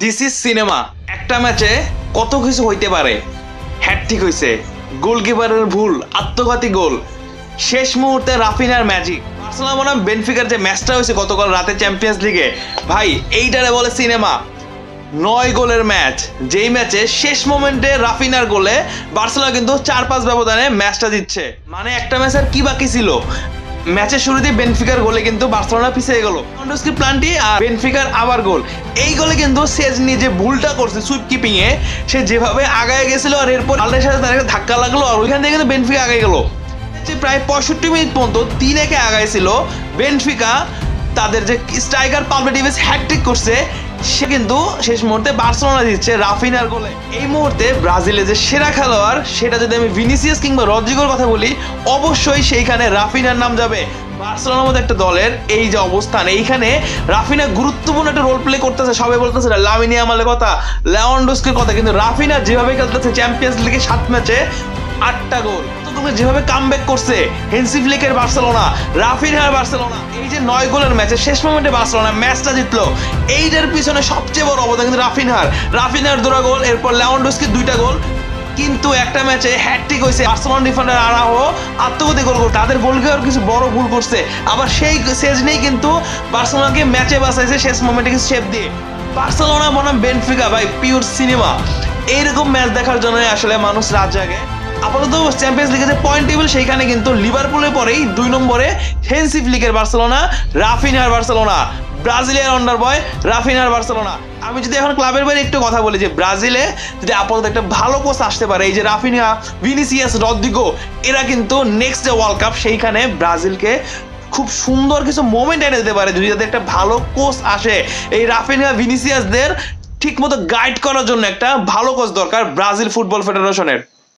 This is cinema. একটা ম্যাচে কত কিছু হইতে পারে। হ্যাটট্রিক হইছে, গোলকিপারের ভুল, আত্মঘাতী গোল, শেষ মুহূর্তে রাফিনার ম্যাজিক। বার্সেলোনা বনাম বেনফিকার যে ম্যাচটা হয়েছে গতকাল রাতে চ্যাম্পিয়ন্স লিগে, ভাই এইটারে বলে সিনেমা। 9 গোলের ম্যাচ, যেই ম্যাচে শেষ মোমেন্টে রাফিনার গোলে বার্সেলোনা কিন্তু 4-5 ব্যবধানে ম্যাচটা জিতছে। মানে একটা ম্যাচের কি বাকি ছিল? ম্যাচের শুরুতে বেনফিকার গোলে কিন্তু বার্সেলোনা পিছিয়ে গেল, লেভানডস্কি প্লান্টি আর বেনফিকার আবার গোল। এই গোলে কিন্তু সেজনি যে ভুলটা করছে সুইপ কিপিং এ, সে যেভাবে আগায় গেছিল আর এরপর আলদের সাথে তার ধাক্কা লাগলো আর ওইখান থেকে কিন্তু বেনফিকা আগায় গেল। প্রায় 65 মিনিট পর্যন্ত 3-1 আগাইছিল বেনফিকা। তাদের যে স্ট্রাইকার পাবলো ডিভিস হ্যাটট্রিক করছে, সে কিন্তু শেষ মুহূর্তে বার্সেলোনা দিচ্ছে রাফিনার গোলে। এই মুহূর্তে ব্রাজিলের যে সেরা খেলোয়াড়, সেটা যদি আমি ভিনিসিয়াস কিংবা রদ্রিগোর কথা বলি, অবশ্যই সেইখানে রাফিনার নাম যাবে। বার্সেলোনার মতো একটা দলের এই যে অবস্থান, এইখানে রাফিনা গুরুত্বপূর্ণ একটা রোল প্লে করতেছে। সবাই বলতেছে লামিন ইয়ামালের কথা, লেভানডস্কির কথা, কিন্তু রাফিনা যেভাবে খেলতেছে চ্যাম্পিয়ন্স লিগে 7 ম্যাচে 8টা গোল, যেভাবে কামব্যাক করছে হেন্সি ফ্লিকের বার্সেলোনা, রাফিনহার বার্সেলোনা, এই যে 9 গোলের ম্যাচে শেষ মোমেন্টে বার্সেলোনা ম্যাচটা জিতলো, এইটার পিছনে সবচেয়ে বড় অবদান কিন্তু রাফিনহার 2টা গোল, এরপর লেভানডস্কির 2টা গোল। কিন্তু একটা ম্যাচে হ্যাটট্রিক হয়েছে বার্সেলোনা ডিফেন্ডার আরাহো আত্মঘাতী গোল। তাদের গোলকিপার কিছু বড় ভুল করছে, আবার সেই সেজনেই কিন্তু বার্সেলোনাকে ম্যাচে বাঁচাইছে শেষ মোমেন্টে কিছু সেভ দিয়ে। বার্সেলোনা বনাম বেনফিকা, ভাই পিওর সিনেমা। এইরকম ম্যাচ দেখার জন্য আসলে মানুষ রাত জাগে। আপাতত চ্যাম্পিয়ন্স লিগের যে পয়েন্ট টেবিল, সেইখানে কিন্তু লিভারপুলের পরেই 2 নম্বরে হেন্সি ফ্লিকের বার্সেলোনা, রাফিনহার বার্সেলোনা, ব্রাজিলিয়ান আন্ডার বয় রাফিনহার বার্সেলোনা। আমি যদি এখন ক্লাবের বাইরে একটু কথা বলি, যে ব্রাজিলে যদি আপাতত একটা ভালো কোচ আসতে পারে, এই যে রাফিনহা, ভিনিসিয়াস, রদ্রিগো, এরা কিন্তু নেক্সট যে ওয়ার্ল্ড কাপ, সেইখানে ব্রাজিলকে খুব সুন্দর কিছু মোমেন্ট এনে দিতে পারে যদি তাদের একটা ভালো কোচ আসে। এই রাফিনহা, ভিনিসিয়াসদের ঠিক মতো গাইড করার জন্য একটা ভালো কোচ দরকার ব্রাজিল ফুটবল ফেডারেশনের।